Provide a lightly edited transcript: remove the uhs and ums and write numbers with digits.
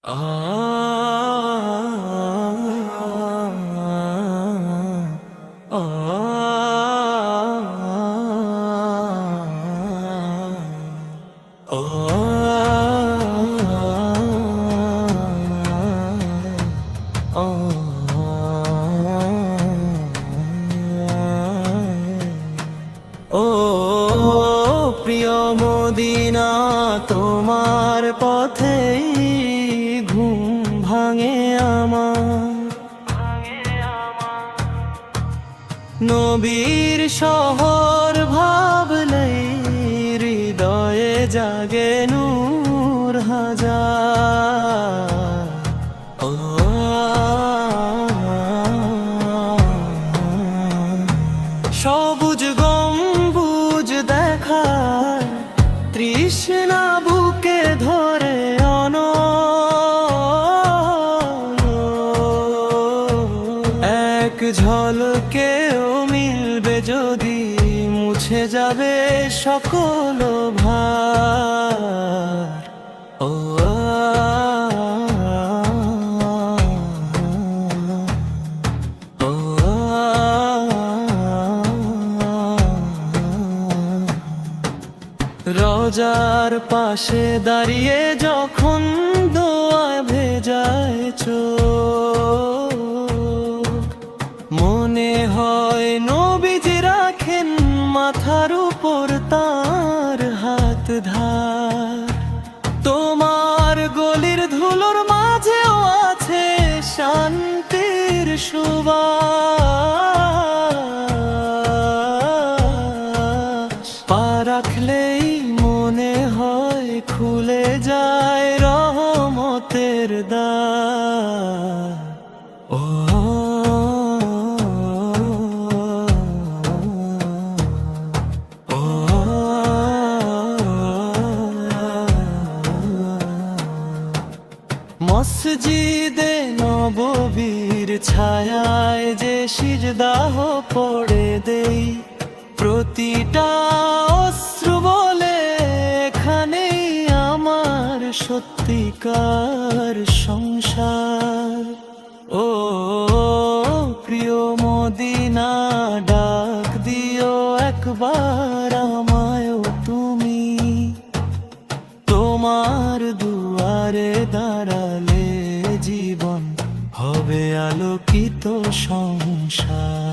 ও প্রিয় মদিনা, তোমার পথেই ঘুম ভাঙে আমার। নবীর শহর ভাবলেই হৃদয়ে জাগে নূর হাজার। ও সবুজ গম্বুজ দেখার তৃষ্ণা বুকে ধরে এক ঝলকেও মিলবে যদি, মুছে যাবে সকল ভার। ও রোজার পাশে দাঁড়িয়ে যখন দোয়ায় ভেজায় চোখ, মনে হয় নবীজি রাখেন মাথার উপর তার হাত ধার। তোমার গলির ধুলোর মাঝেও আছে শান্তির সুবাস। পা রাখলেই মনে হয় খুলে যায় রহমতের দ্বার। ও মসজিদে নববীর ছায়ায় যে সিজদাহ পড়ে দেই, প্রতিটা অশ্রু বলে এখানেই আমার সত্যিকার সংসার। ও প্রিয় মদিনা, ডাক দিও একবার আমায়ও তুমি। তোমার দুয়ারে দাঁড়ালে জীবন হবে আলোকিত সংসার।